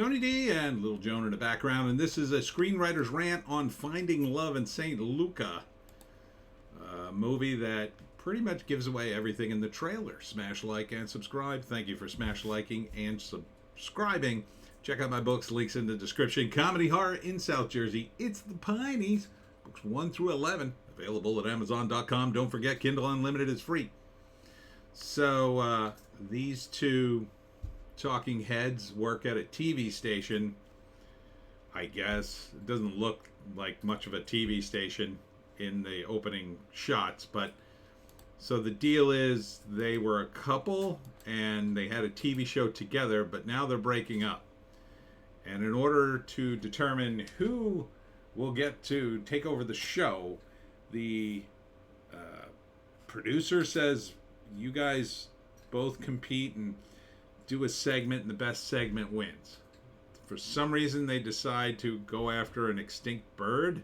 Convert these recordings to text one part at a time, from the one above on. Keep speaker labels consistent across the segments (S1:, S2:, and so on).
S1: Tony D and Little Joan in the background, and this is a screenwriter's rant on Finding Love in St. Lucia, a movie that pretty much gives away everything in the trailer. Smash like and subscribe. Thank you for smash liking and subscribing. Check out my books, links in the description. Comedy horror in South Jersey. It's the Pineys. Books 1 through 11. Available at Amazon.com. Don't forget, Kindle Unlimited is free. So, these two talking heads work at a TV station, I guess. It doesn't look like much of a TV station in the opening shots, but so the deal is they were a couple and they had a TV show together, but now they're breaking up. And in order to determine who will get to take over the show, the producer says, you guys both compete and do a segment, and the best segment wins. For some reason, they decide to go after an extinct bird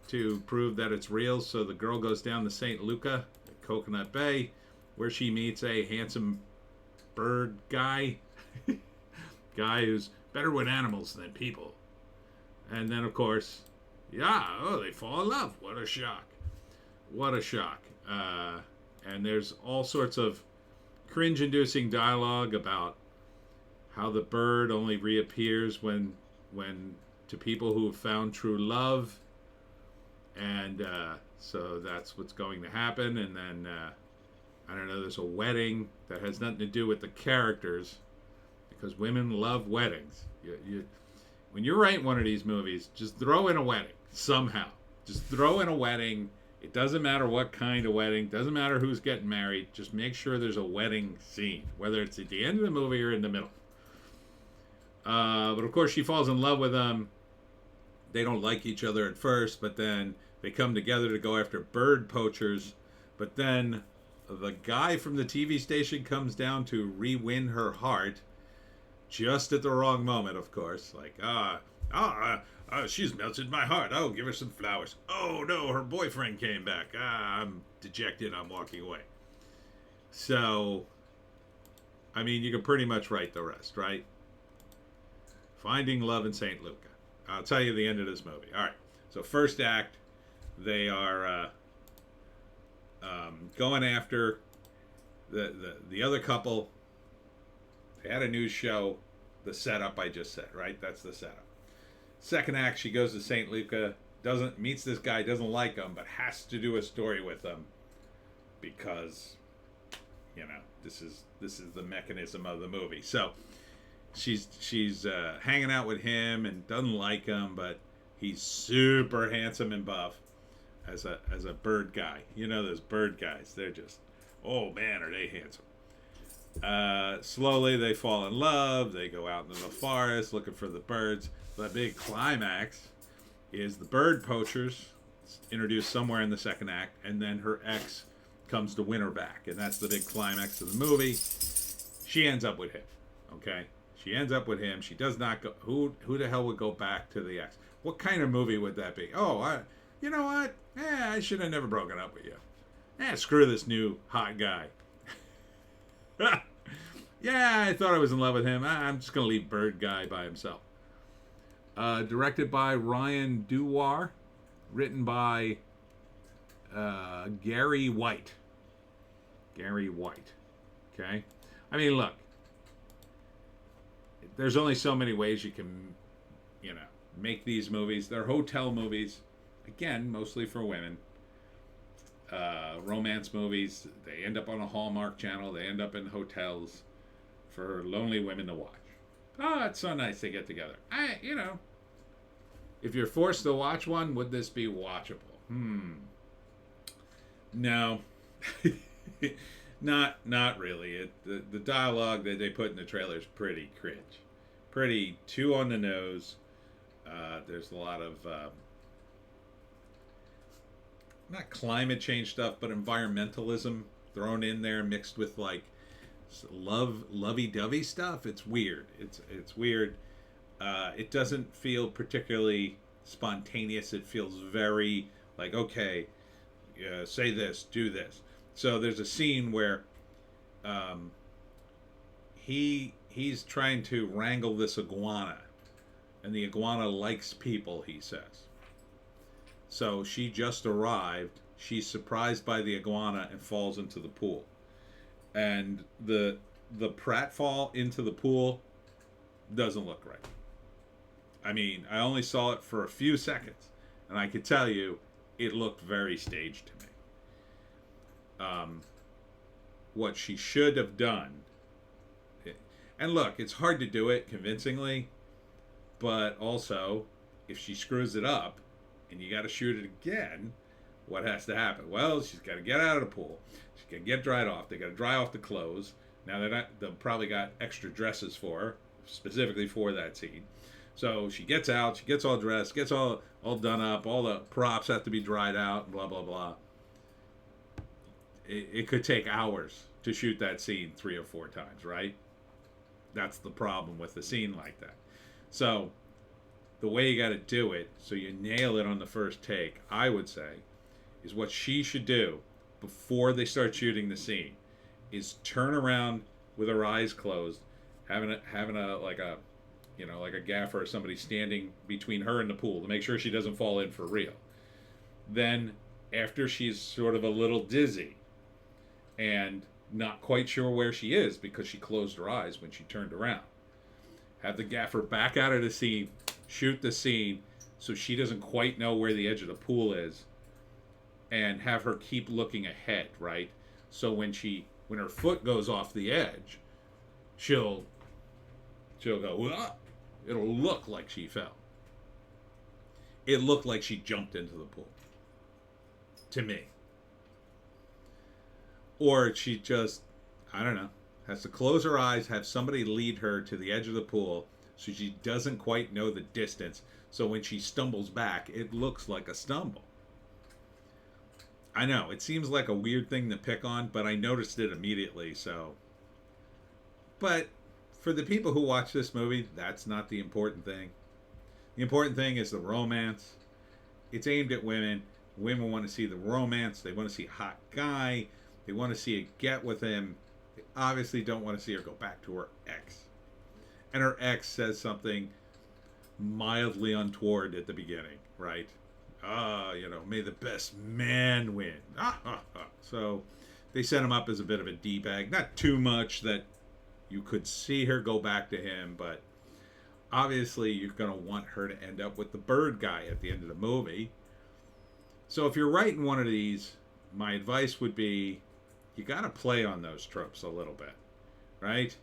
S1: to prove that it's real. So the girl goes down to St. Lucia, Coconut Bay, where she meets a handsome bird guy. Guy who's better with animals than people. And then, of course, they fall in love. What a shock. What a shock. And there's all sorts of cringe-inducing dialogue about how the bird only reappears when to people who have found true love. And so that's what's going to happen. And then, I don't know, there's a wedding that has nothing to do with the characters, because women love weddings. When you're writing one of these movies, just throw in a wedding somehow. Just throw in a wedding. It doesn't matter what kind of wedding. Doesn't matter who's getting married. Just make sure there's a wedding scene, whether it's at the end of the movie or in the middle. But of course, she falls in love with him. They don't like each other at first, but then they come together to go after bird poachers. But then the guy from the TV station comes down to re-win her heart. Just at the wrong moment, of course. Like, she's melted my heart. Oh, give her some flowers. Oh, no, her boyfriend came back. I'm dejected. I'm walking away. So, I mean, you can pretty much write the rest, right? Finding Love in St. Lucia. I'll tell you the end of this movie. All right. So, first act, they are going after the other couple. They had a news show. The setup I just said, right? That's the setup. Second act, she goes to St. Lucia, meets this guy, doesn't like him, but has to do a story with him because, this is the mechanism of the movie. So she's hanging out with him and doesn't like him, but he's super handsome and buff as a bird guy. You know those bird guys? They're just, oh man, are they handsome. Slowly they fall in love. They go out into the forest looking for the birds. The big climax is the bird poachers introduced somewhere in the second act, and then her ex comes to win her back, and that's the big climax of the movie. She ends up with him. Okay, she ends up with him. She does not go. Who the hell would go back to the ex? What kind of movie would that be? Oh, you know what? I should have never broken up with you. Screw this new hot guy. Yeah, I thought I was in love with him. I'm just going to leave Bird Guy by himself. Directed by Ryan Duwar. Written by Gary White. Gary White. Okay? I mean, look. There's only so many ways you can, make these movies. They're hotel movies. Again, mostly for women. Romance movies, they end up on a Hallmark channel, they end up in hotels for lonely women to watch. Oh, it's so nice they get together. If you're forced to watch one, would this be watchable? No. Not really. The dialogue that they put in the trailer is pretty cringe. Pretty too on the nose. There's a lot of not climate change stuff, but environmentalism thrown in there, mixed with like lovey-dovey stuff. It's weird. It's weird. It doesn't feel particularly spontaneous. It feels very like, okay, say this, do this. So there's a scene where he he's trying to wrangle this iguana, and the iguana likes people, he says. So she just arrived. She's surprised by the iguana and falls into the pool. And the pratfall into the pool doesn't look right. I mean, I only saw it for a few seconds, and I could tell you it looked very staged to me. What she should have done, and look, it's hard to do it convincingly, but also, if she screws it up and you got to shoot it again, what has to happen? Well, she's got to get out of the pool. She's got to get dried off. They got to dry off the clothes. Now they've probably got extra dresses for her, specifically for that scene. So she gets out, she gets all dressed, gets all done up, all the props have to be dried out, blah, blah, blah. It could take hours to shoot that scene 3 or 4 times, right? That's the problem with a scene like that. So the way you got to do it, so you nail it on the first take, I would say, is what she should do before they start shooting the scene, is turn around with her eyes closed, having a like a gaffer or somebody standing between her and the pool to make sure she doesn't fall in for real. Then, after she's sort of a little dizzy and not quite sure where she is because she closed her eyes when she turned around, have the gaffer back out of the scene, shoot the scene so she doesn't quite know where the edge of the pool is, and have her keep looking ahead, right? So when her foot goes off the edge, she'll go, "Wah!" It'll look like she fell. It looked like she jumped into the pool, to me. Or she just, I don't know, has to close her eyes, have somebody lead her to the edge of the pool so she doesn't quite know the distance. So when she stumbles back, it looks like a stumble. I know, it seems like a weird thing to pick on, but I noticed it immediately, so. But for the people who watch this movie, that's not the important thing. The important thing is the romance. It's aimed at women. Women want to see the romance. They want to see a hot guy. They want to see her get with him. They obviously don't want to see her go back to her ex. And her ex says something mildly untoward at the beginning, right? May the best man win. So they set him up as a bit of a D-bag. Not too much that you could see her go back to him, but obviously you're going to want her to end up with the bird guy at the end of the movie. So if you're writing one of these, my advice would be, you got to play on those tropes a little bit, right?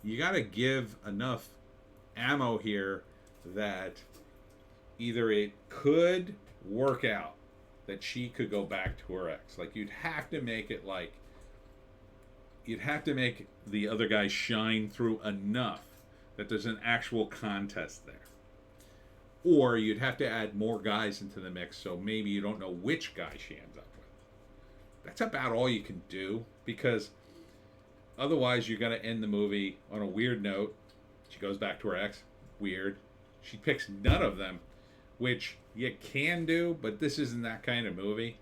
S1: You got to give enough ammo here that either it could work out, that she could go back to her ex. Like, you'd have to make it like, you'd have to make the other guy shine through enough that there's an actual contest there. Or you'd have to add more guys into the mix, so maybe you don't know which guy she ends up with. That's about all you can do, because otherwise you're going to end the movie on a weird note. She goes back to her ex. Weird. She picks none of them, which you can do, but this isn't that kind of movie.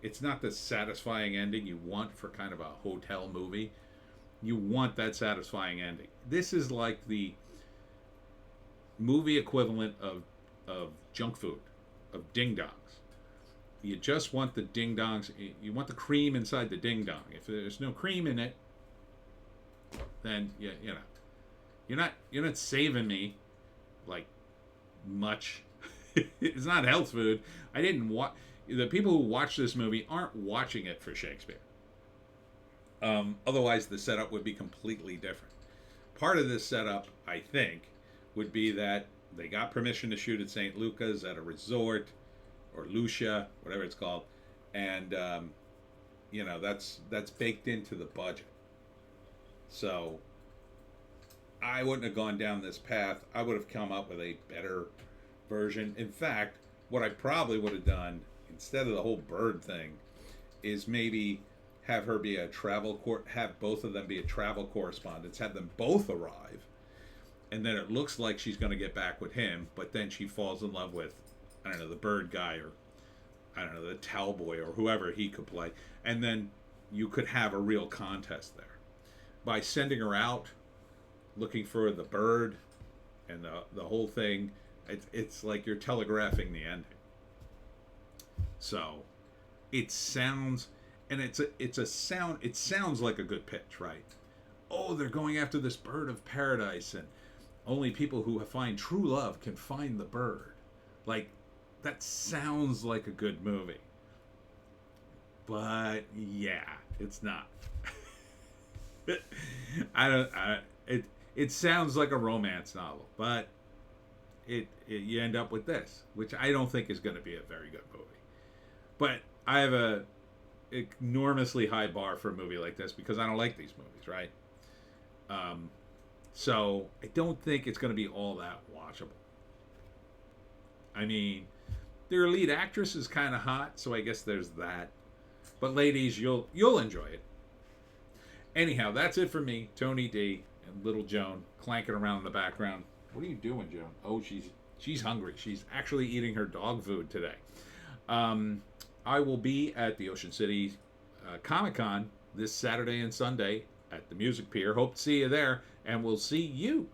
S1: It's not the satisfying ending you want for kind of a hotel movie. You want that satisfying ending. This is like the movie equivalent of junk food, of ding-dongs. You just want the ding-dongs. You want the cream inside the ding-dong. If there's no cream in it, then you're not saving me like much. It's not health food. I didn't watch. The people who watch this movie aren't watching it for Shakespeare. Otherwise, the setup would be completely different. Part of this setup, I think, would be that they got permission to shoot at St. Luca's at a resort, or Lucia, whatever it's called, and that's baked into the budget. So I wouldn't have gone down this path. I would have come up with a better version. In fact, what I probably would have done, instead of the whole bird thing, is maybe have her be have both of them be a travel correspondents, have them both arrive, and then it looks like she's going to get back with him, but then she falls in love with, I don't know, the bird guy, or I don't know, the towel boy, or whoever he could play, and then you could have a real contest there. By sending her out looking for the bird and the whole thing. It's like you're telegraphing the ending. So it sounds, and it's a sound. It sounds like a good pitch, right? Oh, they're going after this bird of paradise, and only people who find true love can find the bird. Like, that sounds like a good movie. But yeah, it's not. It sounds like a romance novel, but you end up with this, which I don't think is going to be a very good movie. But I have a enormously high bar for a movie like this because I don't like these movies, right? So I don't think it's going to be all that watchable. I mean, their lead actress is kind of hot, so I guess there's that. But ladies, you'll enjoy it. Anyhow, that's it for me, Tony D, and little Joan clanking around in the background. What are you doing, Joan? Oh, she's hungry. She's actually eating her dog food today. I will be at the Ocean City Comic-Con this Saturday and Sunday at the Music Pier. Hope to see you there, and we'll see you